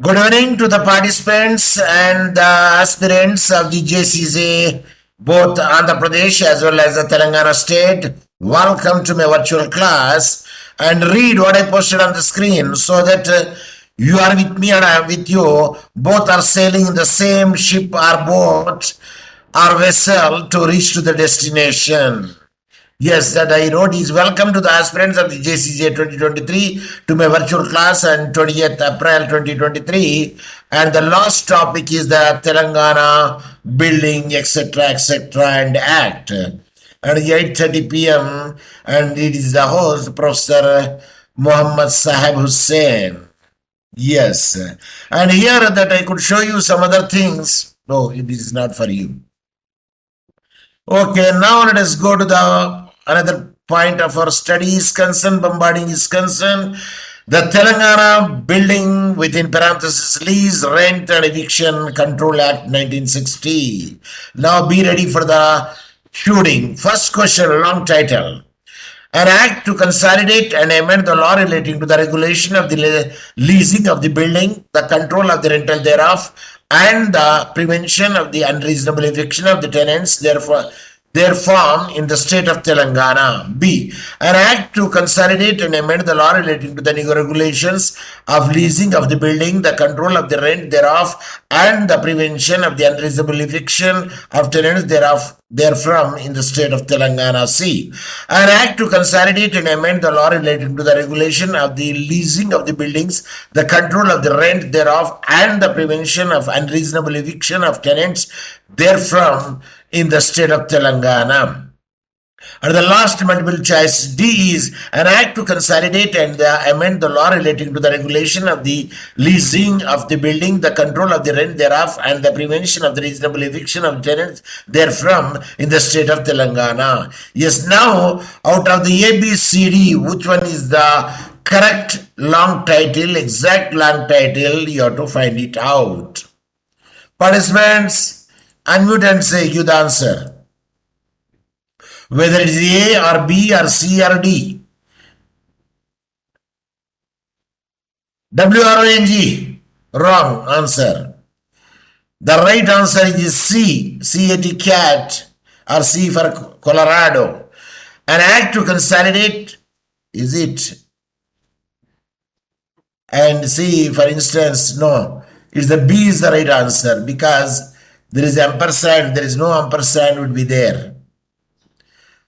Good evening to the participants and the aspirants of the JCJ, both Andhra Pradesh as well as the Telangana state. Welcome to my virtual class and read what I posted on the screen so that you are with me and I am with you. Both are sailing in the same ship or boat or vessel to reach to the destination. Yes, that I wrote is welcome to the aspirants of the JCJ 2023 to my virtual class on 20th April 2023. And the last topic is the Telangana building, etc., and Act. And 8:30 p.m. and it is the host, Professor Mohammed Saheb Hussain. Yes. And here that I could show you some other things. No, it is not for you. Okay, now let us go to the another point of our study is concerned, bombarding is concerned. The Telangana Building within parenthesis Lease, Rent and Eviction Control Act 1960. Now be ready for the shooting. First question, long title. An act to consolidate and amend the law relating to the regulation of the leasing of the building, the control of the rental thereof, and the prevention of the unreasonable eviction of the tenants, therefore in the state of Telangana. B. An act to consolidate and amend the law relating to the new regulations of leasing of the building, the control of the rent thereof, and the prevention of the unreasonable eviction of tenants therefrom in the state of Telangana. C. An act to consolidate and amend the law relating to the regulation of the leasing of the buildings, the control of the rent thereof, and the prevention of unreasonable eviction of tenants therefrom in the state of Telangana. And the last multiple choice D is an act to consolidate and amend the law relating to the regulation of the leasing of the building, the control of the rent thereof, and the prevention of the reasonable eviction of tenants therefrom in the state of Telangana. Yes, now out of the ABCD, which one is the correct long title, exact long title? You have to find it out. Participants, unmute and say, give the answer. Whether it is A or B or C or D. WRONG, wrong answer. The right answer is C, CAT, cat, or C for Colorado. An act to consolidate, is it? And C, for instance, no. It's the B is the right answer because there is ampersand, there is no ampersand would be there.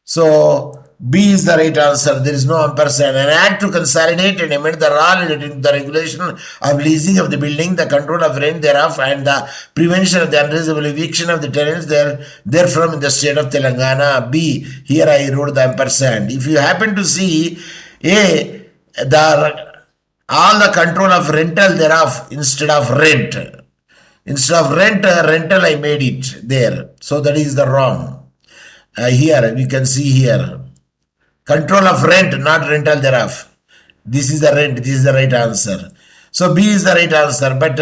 So B is the right answer. There is no ampersand. An act to consolidate and amend the law relating to the regulation of leasing of the building, the control of rent thereof, and the prevention of the unreasonable eviction of the tenants therefrom in the state of Telangana. B, here I wrote the ampersand. If you happen to see A, all the control of rental thereof instead of rent. Instead of rental I made it there. So that is the wrong. Here we can see here. Control of rent, not rental thereof. This is the rent. This is the right answer. So B is the right answer. But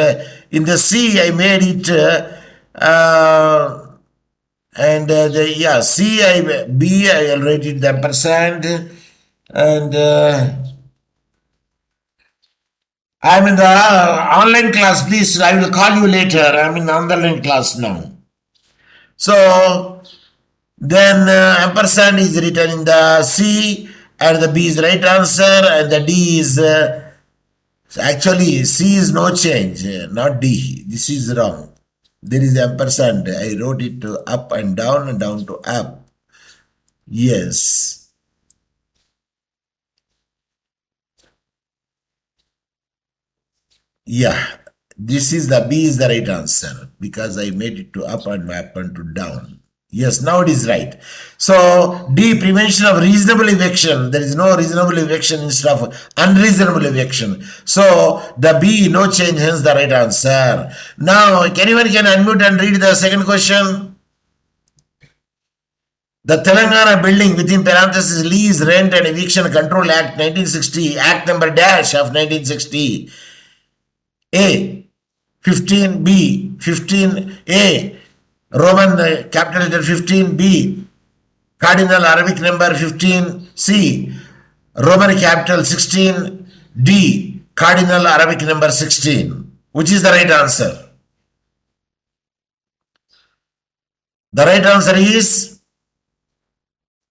in the C I made it B I will write it the ampersand and I'm in the online class. Please, I will call you later. I'm in the online class now. So then ampersand is written in the C and the B is the right answer and the D is actually C is no change, not D. This is wrong. There is ampersand. I wrote it to up and down to up. Yes. Yeah, this is the B is the right answer because I made it to up and to down. Yes, now it is right. So D, prevention of reasonable eviction. There is no reasonable eviction instead of unreasonable eviction. So the B, no change, hence the right answer. Now, anyone can unmute and read the second question. The Telangana Building within parenthesis Lease, Rent and Eviction Control Act 1960, Act number dash of 1960. A, 15B, 15A, Roman capital letter 15B, cardinal Arabic number 15C, Roman capital 16D, cardinal Arabic number 16. Which is the right answer? The right answer is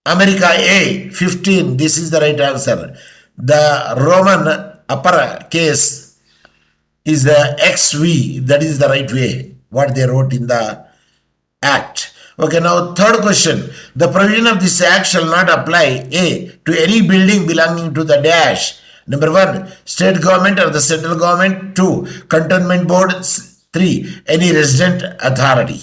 America A, 15. This is the right answer. The Roman upper case is the XV. That is the right way. What they wrote in the Act. Okay, now third question. The provision of this Act shall not apply A, to any building belonging to the dash. Number 1, state government or the central government. 2, cantonment board. 3, any resident authority.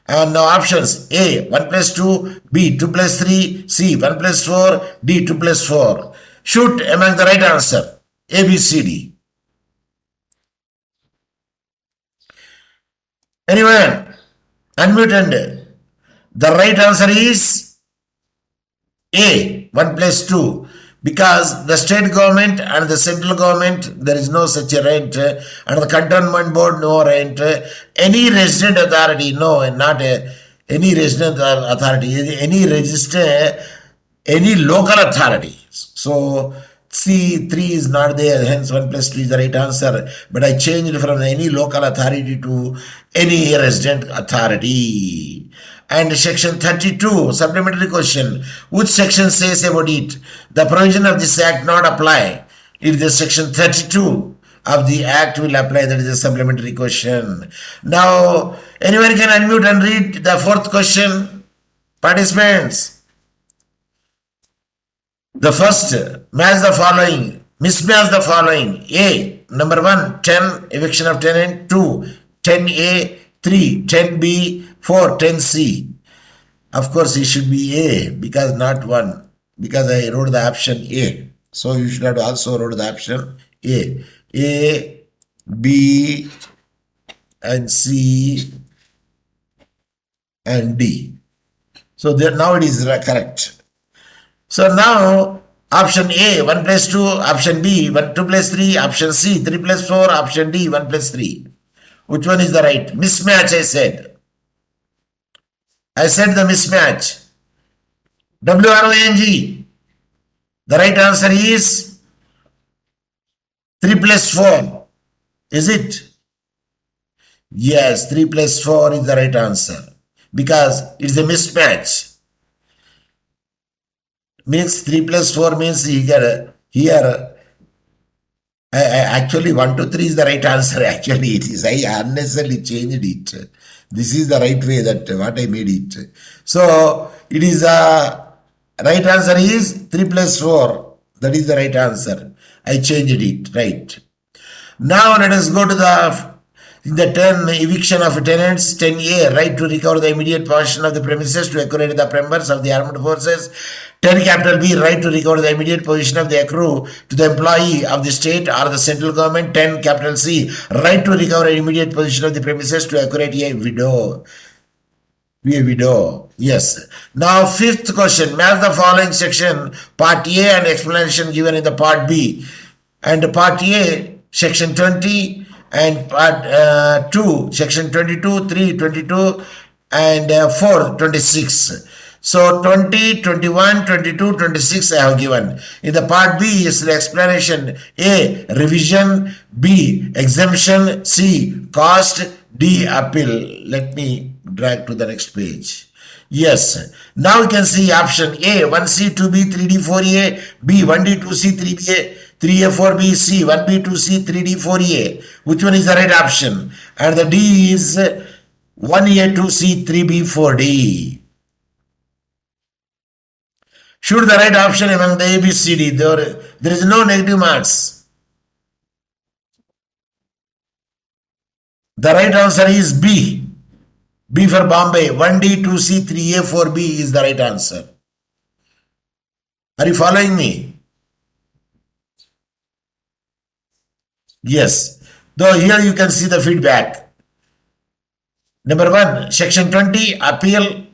And now options: A, 1 plus 2, B, 2 plus 3, C, 1 plus 4, D, 2 plus 4. Shoot among the right answer. A, B, C, D. Anyone? Unmute and the right answer is A, 1 plus 2. Because the state government and the central government, there is no such a rent, and the cantonment board, no rent. Any resident authority, no, not any resident authority, any register, any local authority. So C, 3 is not there, hence 1 plus 2 is the right answer. But I changed from any local authority to any resident authority. And section 32, supplementary question. Which section says about it? The provision of this Act not apply. If the section 32 of the Act will apply, that is a supplementary question. Now, anyone can unmute and read the fourth question. Participants. The first, match the following. Mismatch the following. A, number 1, 10, eviction of tenant. 2, 10A. 3, 10B. 4, 10C. Of course, it should be A, because not 1. Because I wrote the option A. So you should have also wrote the option A. A, B, and C, and D. So there, now it is correct. So now option A, 1 plus 2, option B, 2 plus 3, option C, 3 plus 4, option D, 1 plus 3. Which one is the right? Mismatch, I said. I said the mismatch. WRONG. The right answer is 3 plus 4. Is it? Yes, 3 plus 4 is the right answer. Because it's a mismatch. Means 3 plus 4 means here actually 1 to 3 is the right answer. Actually, it is. I unnecessarily changed it. This is the right way that what I made it. So it is right answer is 3 plus 4. That is the right answer. I changed it. Right. Now let us go to the 10 eviction of tenants. 10A, right to recover the immediate possession of the premises to accrue the members of the armed forces. 10 capital B, right to recover the immediate position of the accrue to the employee of the state or the central government. 10 capital C, right to recover the immediate position of the premises to accrue a widow. Be a widow. Yes. Now, fifth question. Match the following section, part A and explanation given in the part B. And part A, section 20, and part 2, section 22, 3, 22, and 4, 26. So 20, 21, 22, 26 I have given. In the part B is the explanation. A, revision. B, exemption. C, cost. D, appeal. Let me drag to the next page. Yes. Now you can see option A, 1C, 2B, 3D, 4A. B, 1D, 2C, 3B, 3A, 4B, C, 1B, 2C, 3D, 4A. Which one is the right option? And the D is 1A, 2C, 3B, 4D. Shoot the right option among the A, B, C, D. There is no negative marks. The right answer is B. B for Bombay. 1D, 2C, 3A, 4B is the right answer. Are you following me? Yes. Though here you can see the feedback. Number 1, section 20, appeal.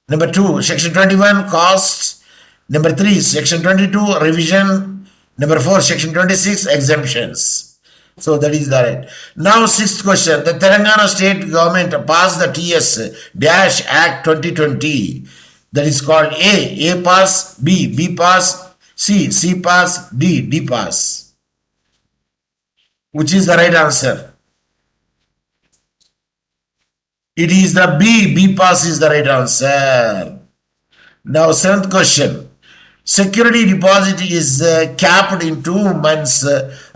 Number 2, section 21, costs. Number 3, section 22, revision. Number 4, section 26, exemptions. So that is the right. Now, sixth question. The Telangana state government passed the TS Act 2020. That is called A pass, B pass, C pass, D pass. Which is the right answer? It is the B. B pass is the right answer. Now, seventh question. Security deposit is capped in 2 months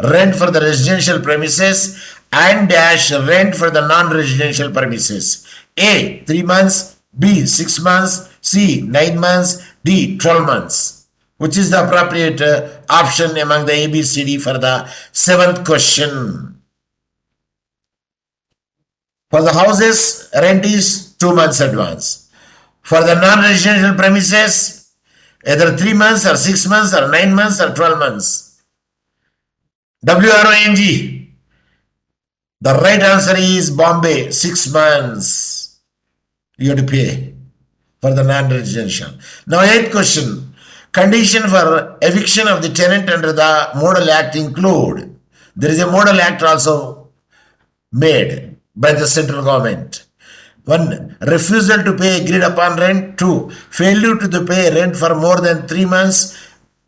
rent for the residential premises and dash rent for the non-residential premises. A. 3 months. B. 6 months. C. 9 months. D. 12 months. Which is the appropriate option among the ABCD for the seventh question? For the houses, rent is 2 months advance. For the non-residential premises, either 3 months or 6 months or 9 months or 12 months. WRONG. The right answer is Bombay, 6 months. You have to pay for the non-residential. Now, eighth question. Condition for eviction of the tenant under the Model Act include. There is a Model Act also made by the central government. 1. Refusal to pay agreed upon rent. 2. Failure to pay rent for more than 3 months.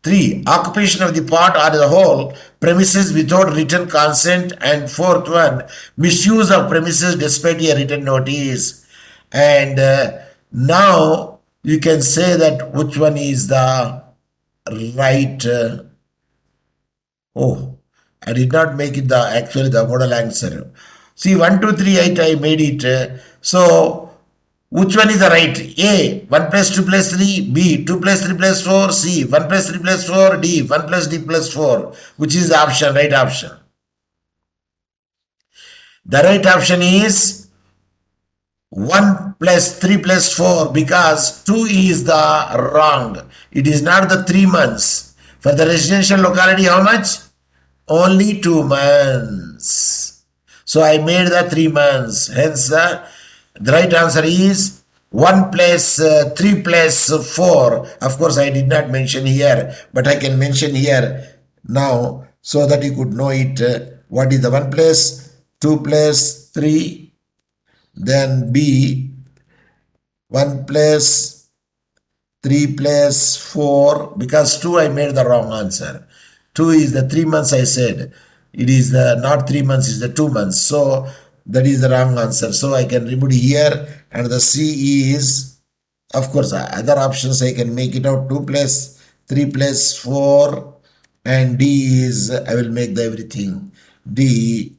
3. Occupation of the part or the whole premises without written consent. And fourth one, misuse of premises despite a written notice. And now you can say that which one is the right. I did not make it actually the model answer. See, 1, 2, 3, 8, I made it. So, which one is the right? A, 1 plus 2 plus 3. B, 2 plus 3 plus 4. C, 1 plus 3 plus 4. D, 1 plus D plus 4. Which is the option, right option? The right option is 1 plus 3 plus 4 because 2 is the wrong. It is not the 3 months. For the residential locality, how much? Only 2 months. So I made the 3 months. Hence, the right answer is 1 plus 3 plus 4. Of course, I did not mention here, but I can mention here now so that you could know it. What is the 1 plus 2 plus 3? Then B, 1 plus 3 plus 4. Because 2 I made the wrong answer. 2 is the 3 months I said. It is the not 3 months, it's the 2 months. So that is the wrong answer. So I can remove here, and the C is, of course, other options I can make it out. 2 plus 3 plus 4, and D is, I will make the everything. D,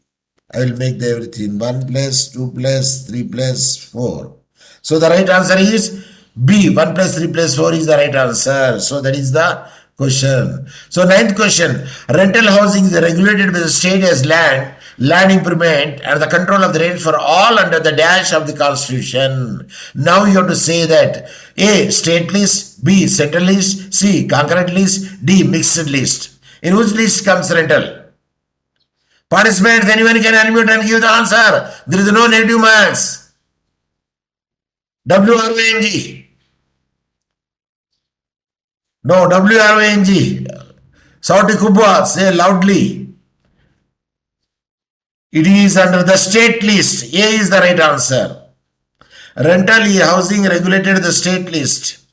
I will make the everything. 1 plus 2 plus 3 plus 4. So the right answer is B. 1 plus 3 plus 4 is the right answer. So that is the question. So ninth question. Rental housing is regulated by the state as land improvement, and the control of the rent for all under the dash of the constitution. Now you have to say that A, state list. B, central list. C, concurrent list. D, mixed list. In which list comes rental? Participants, anyone can unmute and give the answer. There is no negative marks. WRONG. No, WRONG. Sauti Kubwa, say loudly. It is under the state list. A is the right answer. Rental housing regulated the state list.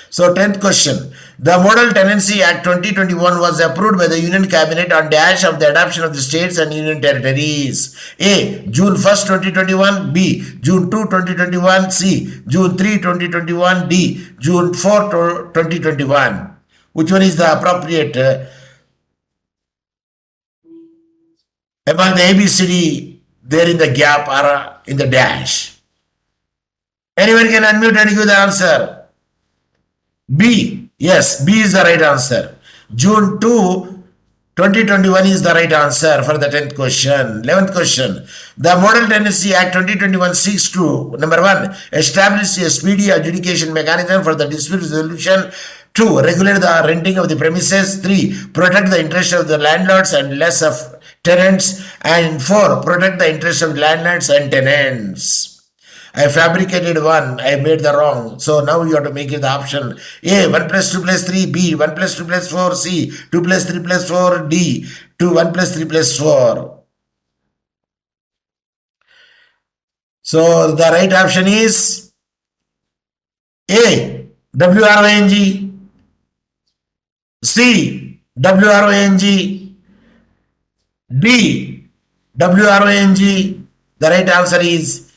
So 10th question. The Model Tenancy Act 2021 was approved by the Union Cabinet on dash of the adoption of the states and union territories. A, June 1st, 2021. B, June 2, 2021. C, June 3, 2021. D, June 4, 2021. Which one is the appropriate among the ABCD there in the gap or in the dash? Anyone can unmute and give the answer. B. Yes, B is the right answer. June 2, 2021 is the right answer for the 10th question. 11th question. The Model Tenancy Act 2021 seeks to, number 1, establish a speedy adjudication mechanism for the dispute resolution. 2, regulate the renting of the premises. 3, protect the interest of the landlords and less of tenants. And 4, protect the interest of landlords and tenants. I fabricated one, I made the wrong. So now you have to make it the option A, 1 plus 2 plus 3, B, 1 plus 2 plus 4, C, 2 plus 3 plus 4, D, 2, 1 plus 3 plus 4. So the right option is A, WRONG, C, WRONG, D, WRONG. The right answer is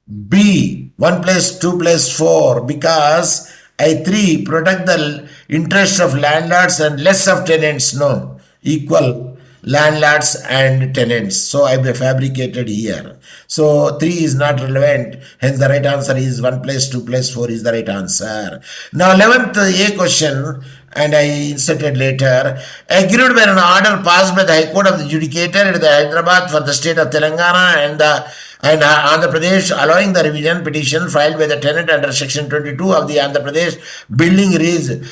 B, 1 plus 2 plus 4, because I 3, protect the interest of landlords and less of tenants. No, equal landlords and tenants. So I fabricated here. So 3 is not relevant. Hence the right answer is 1 plus 2 plus 4 is the right answer. Now 11th A question, and I inserted later. Agreed by an order passed by the High Court of the Judicator at the Hyderabad for the state of Telangana and Andhra Pradesh, allowing the revision petition filed by the tenant under Section 22 of the Andhra Pradesh Building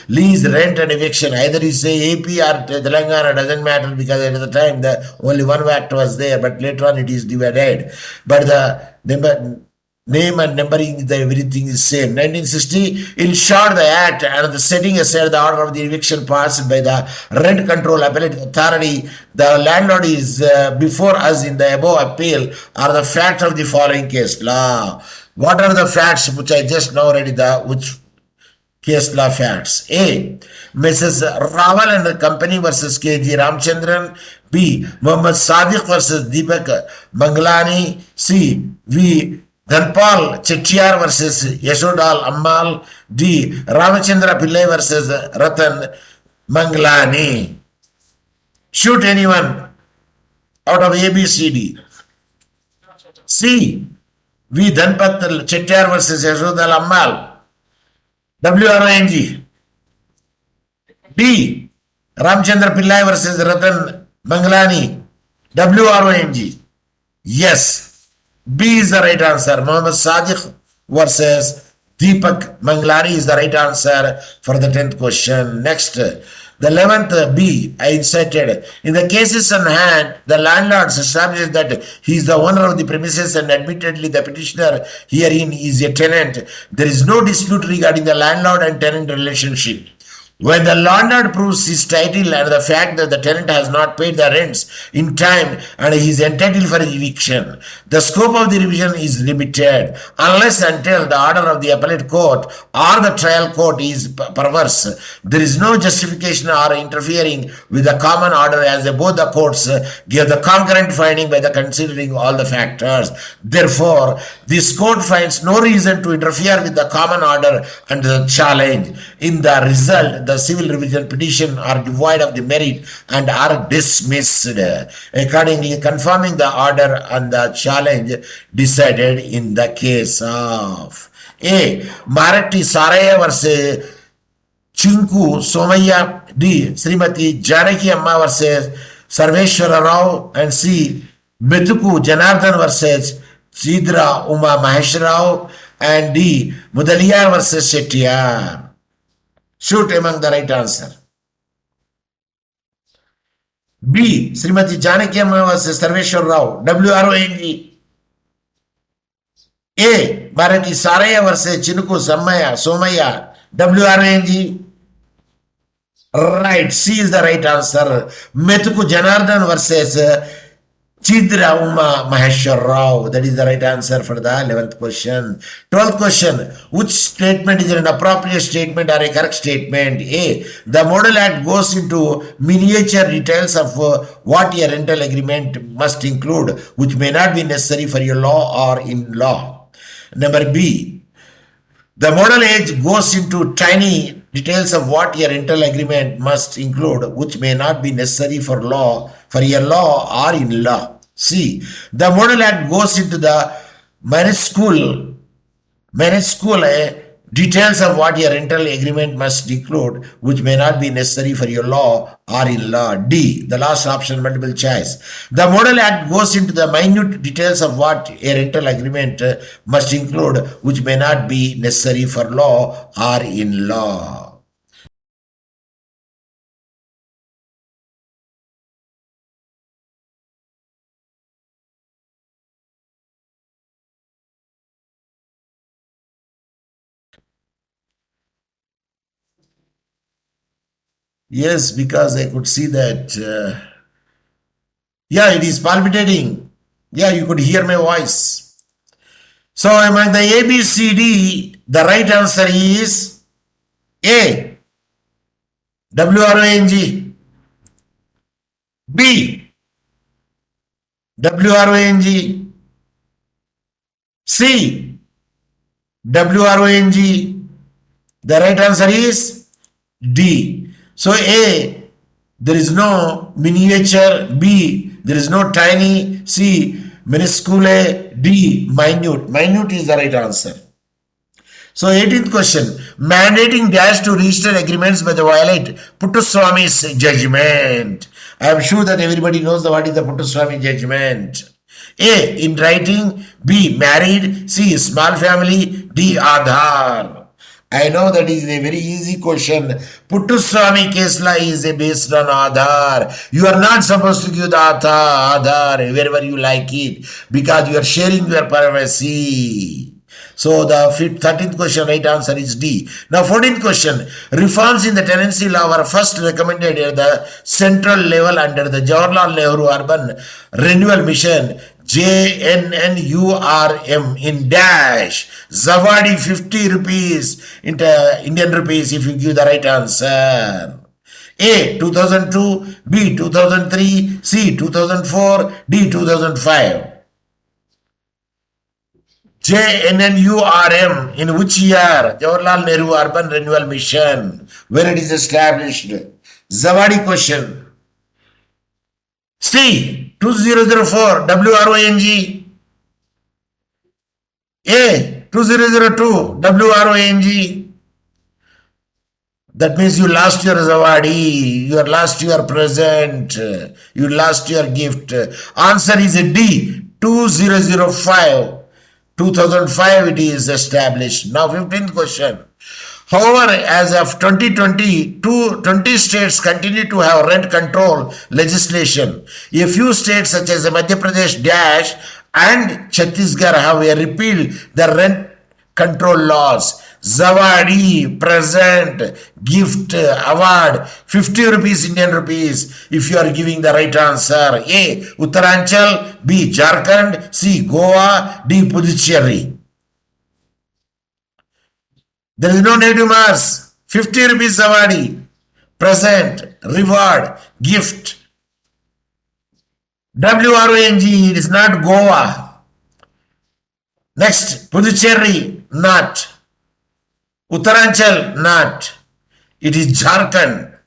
Lease, Rent and Eviction. Either you say AP or Telangana, doesn't matter, because at the time the only one act was there, but later on it is divided. But the name and numbering, everything is same. 1960, in short, the act and the setting aside the order of the eviction passed by the Rent Control Appellate Authority, the landlord is before us in the above appeal are the facts of the following case law. What are the facts which I just now read? Which case law facts? A. Mrs. Raval and the Company versus KG Ramchandran. B. Mohammed Saheb versus Deepak Manglani. C. V. Dhanpal Chettiar versus Yashodal Ammal. D. Ramachandra Pillai versus Ratan Manglani. Shoot anyone out of A, B, C, D. C. V. Dhanpal Chettiar versus Yashodal Ammal. WRONG. D. Ramchandra Pillai versus Ratan Manglani. WRONG. Yes. B is the right answer. Mohammed Sadiq versus Deepak Manglani is the right answer for the 10th question. Next, the 11th B I inserted. In the cases on hand, the landlords established that he is the owner of the premises and admittedly the petitioner herein is a tenant. There is no dispute regarding the landlord and tenant relationship. When the landlord proves his title and the fact that the tenant has not paid the rents in time and he is entitled for eviction, the scope of the revision is limited unless until the order of the appellate court or the trial court is perverse. There is no justification or interfering with the common order, as both the courts give the concurrent finding by the considering all the factors. Therefore, this court finds no reason to interfere with the common order and the challenge. In the result, the civil revision petition are devoid of the merit and are dismissed. Accordingly, confirming the order and the challenge decided in the case of A. Marathi Saraya versus Chinku Somaya. D. Srimati Janaki Amma versus Sarveshwara Rao. And C. Metuku Janardhan versus Chidra Uma Mahesh Rao. And D. Mudaliar versus Shettiar. Shoot among the right answer. B. Srimati Janaki Amma versus Sarveshwar Rao. WRONG. A. Marathi Saraya versus Chinuku Somaya. WRONG. Right. C is the right answer. Metuku Janardhan versus Chidra Uma Maheshwar Rao. That is the right answer for the 11th question. 12th question. Which statement is an appropriate statement or a correct statement? A. The Model Act goes into miniature details of what a rental agreement must include, which may not be necessary for your law or in law. Number B. The Model Age goes into tiny details of what a rental agreement must include, which may not be necessary for your law or in law. C. The Model Act goes into the minuscule details of what a rental agreement must include, which may not be necessary for your law or in law. D. The last option, multiple choice. The Model Act goes into the minute details of what a rental agreement must include, which may not be necessary for law or in law. Yes, because I could see that. Yeah, it is palpitating. Yeah, you could hear my voice. So among the A, B, C, D, the right answer is A. WRONG. B. WRONG. C. WRONG. The right answer is D. So A, there is no miniature. B, there is no tiny. C, minuscule. D, minute. Minute is the right answer. So 18th question, mandating dash to register agreements by the violate Puttaswamy's judgment. I am sure that everybody knows what is the Puttaswamy judgment. A, in writing. B, married. C, small family. D, Aadhaar. I know that is a very easy question. Puttaswamy case law is based on Aadhaar. You are not supposed to give the Aadhaar wherever you like it because you are sharing your privacy. So the 13th question, right answer is D. Now 14th question, reforms in the tenancy law were first recommended at the central level under the Jawaharlal Nehru Urban Renewal Mission, JNNURM, in dash. Zawadi 50 rupees into Indian rupees if you give the right answer. A, 2002, B, 2003, C, 2004, D, 2005. JNNURM, in which year? Jawaharlal Nehru Urban Renewal Mission, when it is established. Zawadi question. C, 2004, WRONG. A, 2002, WRONG. That means you lost your Zawadi, you lost your present, you lost your gift. Answer is a D, 2005. 2005 it is established. Now 15th question. However, as of 2020, 20 states continue to have rent control legislation. A few states such as Madhya Pradesh dash and Chhattisgarh have repealed the rent control laws. Zawadi, present, gift, award, 50 rupees Indian rupees if you are giving the right answer. A, Uttaranchal. B, Jharkhand. C, Goa. D, Puducherry. There is no negative marks. 50 rupees Zawadi, present, reward, gift. WRONG, it is not Goa. Next, Puducherry, not. Uttaranchal, not. It is Jharkhand.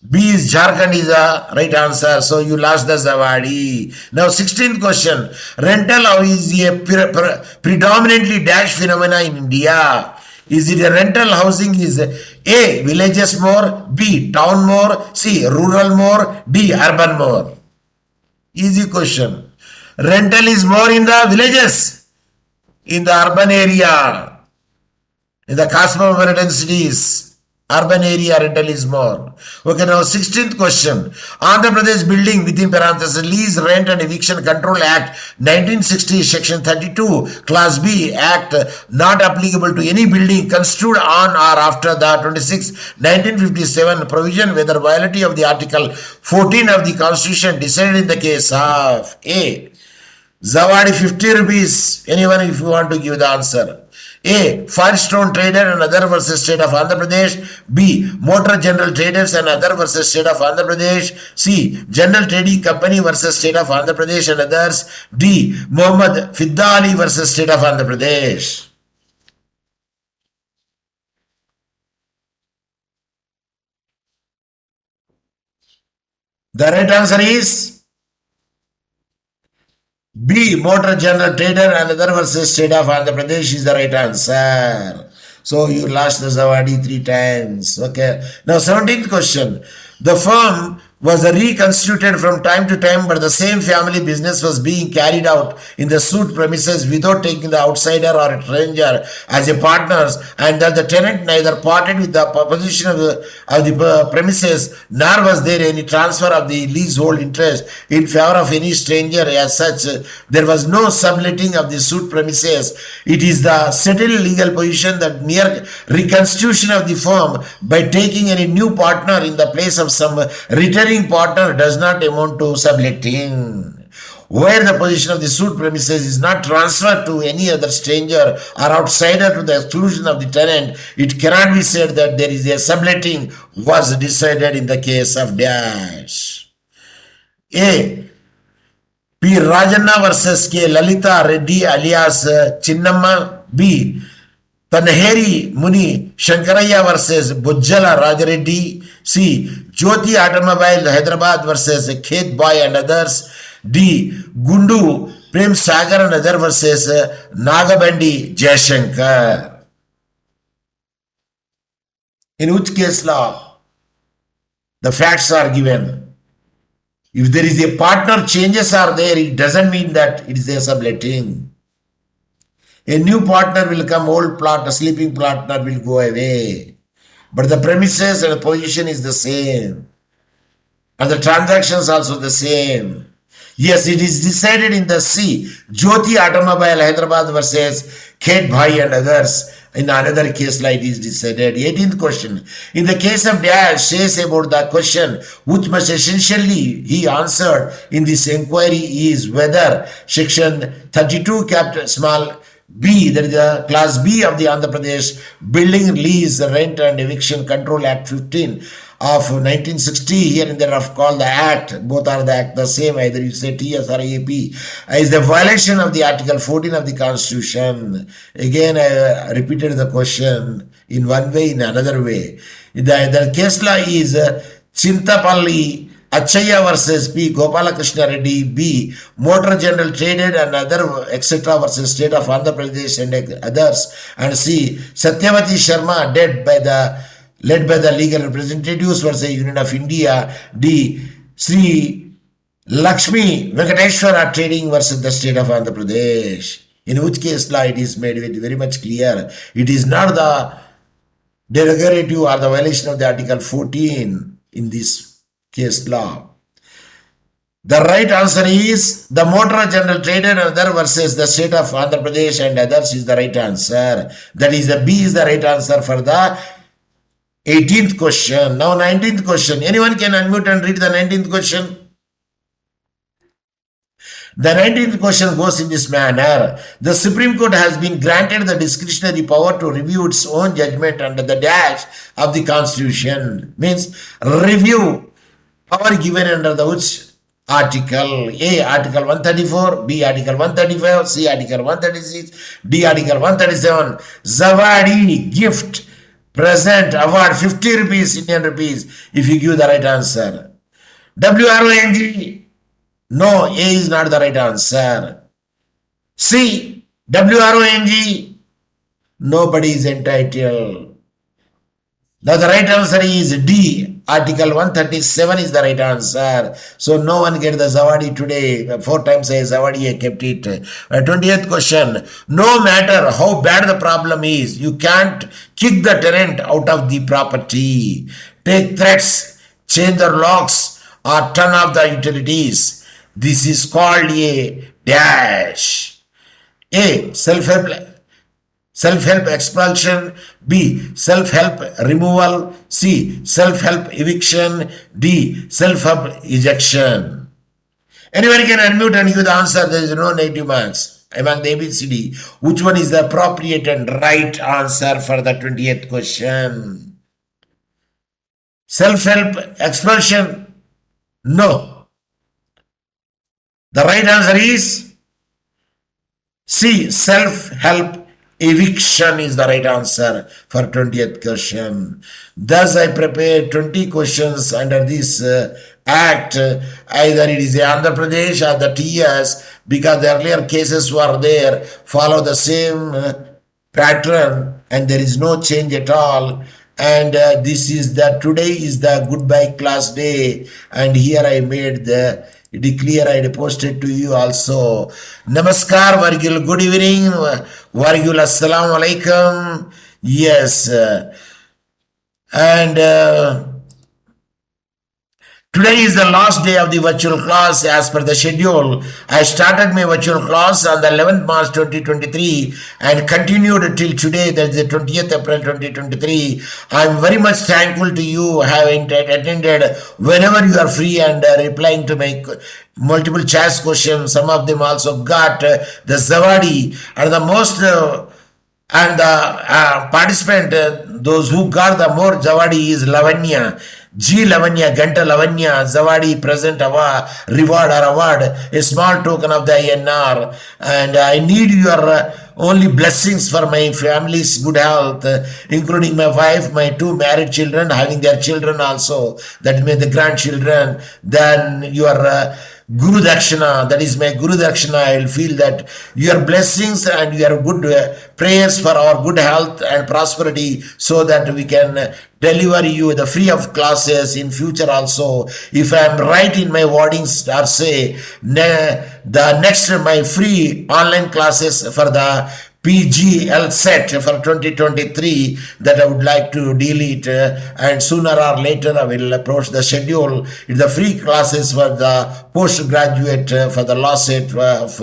B is Jharkhand is the right answer. So you lost the Zawadi. Now 16th question. Rental is a predominantly dash phenomena in India. Is it a rental housing is A, villages more, B, town more, C, rural more, D, urban more? Easy question. Rental is more in the villages, in the urban area. In the cosmopolitan cities, urban area rental is more. Okay, now 16th question. Andhra Pradesh Building within parenthesis Lease, Rent and Eviction Control Act 1960 Section 32 Class B Act not applicable to any building construed on or after the 26 1957 provision whether violation of the Article 14 of the Constitution decided in the case of A, Zawadi 50 rupees. Anyone if you want to give the answer. A, Firestone Trader and other versus State of Andhra Pradesh. B, Motor General Traders and other versus State of Andhra Pradesh. C, General Trading Company versus State of Andhra Pradesh and others. D, Mohammed Fidda Ali versus State of Andhra Pradesh. The right answer is B, Motor General Trader and other versus State of Andhra Pradesh is the right answer. So you lost the Zawadi 3 times. Okay. Now 17th question. The firm was reconstituted from time to time, but the same family business was being carried out in the suit premises without taking the outsider or a stranger as a partners, and that the tenant neither parted with the possession of the premises, nor was there any transfer of the leasehold interest in favor of any stranger. As such, there was no subletting of the suit premises. It is the settled legal position that mere reconstitution of the firm by taking any new partner in the place of some returning partner does not amount to subletting. Where the position of the suit premises is not transferred to any other stranger or outsider to the exclusion of the tenant, it cannot be said that there is a subletting was decided in the case of dash. A, P. Rajanna versus K. Lalita Reddy alias Chinnamma. B. Tanheri Muni Shankaraya versus Bujjala Rajareddy. C. Jyoti Automobile Hyderabad versus Khet Boy and others. D. Gundu Prem Sagar and other versus Nagabandi Jayashankar. In which case law the facts are given. If there is a partner changes are there, it doesn't mean that it is a subletting. A new partner will come, old partner, sleeping partner will go away. But the premises and the position is the same. And the transactions also the same. Yes, it is decided in the C. Jyoti Automobile Hyderabad versus Khet Bhai and others. In another case like is decided. 18th question. In the case of Dash says about the question which must essentially he answered in this inquiry is whether section 32 capital small B, that is the class B of the Andhra Pradesh Building Lease Rent and Eviction Control Act 15 of 1960, here in the rough called the Act, both are the Act the same, either you say TS or AP, is the violation of the Article 14 of the Constitution. Again, I repeated the question in one way, in another way. The case law is Chintapalli Achaya versus P. Gopalakrishna Reddy. B. Motor General Traded and other etc. versus State of Andhra Pradesh and others. And C. Satyavati Sharma led by the legal representatives versus Union of India. D. Sri Lakshmi Venkateshwara Trading versus the State of Andhra Pradesh. In which case law it is made very much clear. It is not the derogative or the violation of the Article 14 in this case law. The right answer is the Motor General Traded and other versus the State of Andhra Pradesh and others is the right answer. That is the B is the right answer for the 18th question. Now 19th question. Anyone can unmute and read the 19th question? The 19th question goes in this manner. The Supreme Court has been granted the discretionary power to review its own judgment under the dash of the Constitution. Means review power given under the which article? A. Article 134, B. Article 135, C. Article 136, D. Article 137. Zawadi, gift, present, award, 50 rupees, Indian rupees, if you give the right answer. WRONG, no, A is not the right answer. C. WRONG, nobody is entitled. Now the right answer is D. Article 137 is the right answer. So no one get the Zawadi today. 4 times I Zawadi I kept it. 20th question. No matter how bad the problem is, you can't kick the tenant out of the property. Take threats, change the locks or turn off the utilities. This is called a dash. A. Self-help expulsion. B. Self-help removal. C. Self-help eviction. D. Self-help ejection. Anyone can unmute and give the answer. There is no negative marks among the ABCD. Which one is the appropriate and right answer for the 20th question? Self-help expulsion? No. The right answer is C. Self-help eviction is the right answer for 20th question. Thus, I prepared 20 questions under this act. Either it is the Andhra Pradesh or the TS, because the earlier cases were there, follow the same pattern and there is no change at all. And this is the today is the goodbye class day, and here I made the declare I posted to you also. Namaskar, Vargil, good evening, Vargil, assalamu alaikum. Yes, and today is the last day of the virtual class as per the schedule. I started my virtual class on the 11th March 2023 and continued till today, that is the 20th April 2023. I am very much thankful to you having attended whenever you are free and replying to my multiple choice questions. Some of them also got the Zawadi, and the most and the participant, those who got the more Zawadi is Lavanya. G Lavanya, Ganta Lavanya, Zawadi present reward, a small token of the INR. And I need your only blessings for my family's good health, including my wife, my two married children, having their children also, that may the grandchildren, then your Guru Dakshina, that is my Guru Dakshina. I will feel that your blessings and your good prayers for our good health and prosperity, so that we can deliver you the free of classes in future also. If I am right in my wordings, or say the next my free online classes for the PGL set for 2023, that I would like to delete, and sooner or later I will approach the schedule. It's the free classes for the postgraduate for the law set of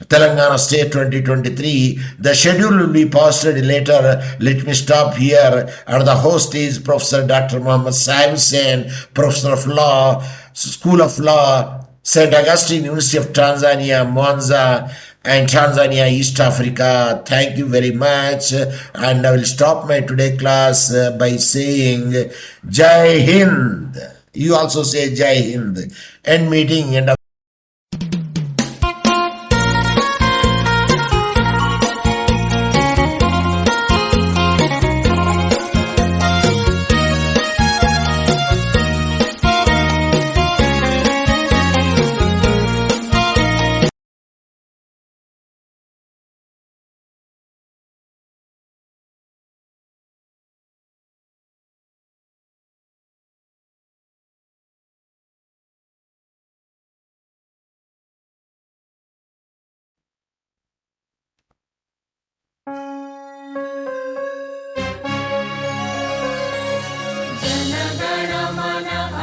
Telangana State 2023. The schedule will be posted later. Let me stop here. And the host is Professor Dr. Mohammed Saheb, Hussain, Professor of Law, School of Law, St. Augustine University of Tanzania, Mwanza, and Tanzania, East Africa. Thank you very much. And I will stop my today class by saying Jai Hind. You also say Jai Hind. End meeting. End of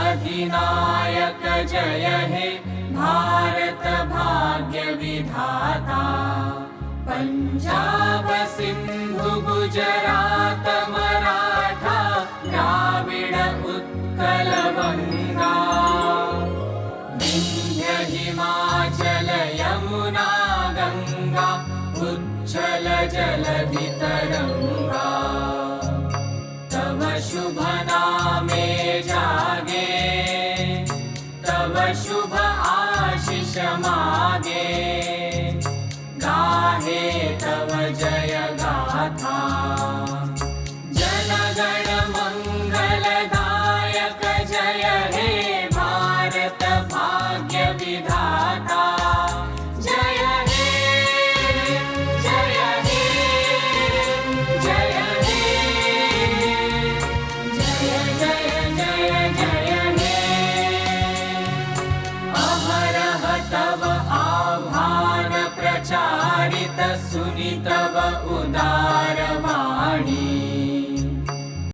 अधिनायक जय हे भारत भाग्य विधाता। पंजाब सिंधु गुजरात मराठा द्राविड उत्कल बंगा, विंध्य हिमाचल यमुना गंगा उच्छल जलधि तरंगा। तव शुभ नामे जागे, तव शुभ आशीष मागे, गाहे तव जय गाथा। जन गण मंगलदायक जय हे भारत भाग्य विधाता। जय हे जय हे जय हे जय जय जय जय हे। अहरह तव आह्वान प्रचारित सुनि तव उदार वाणी।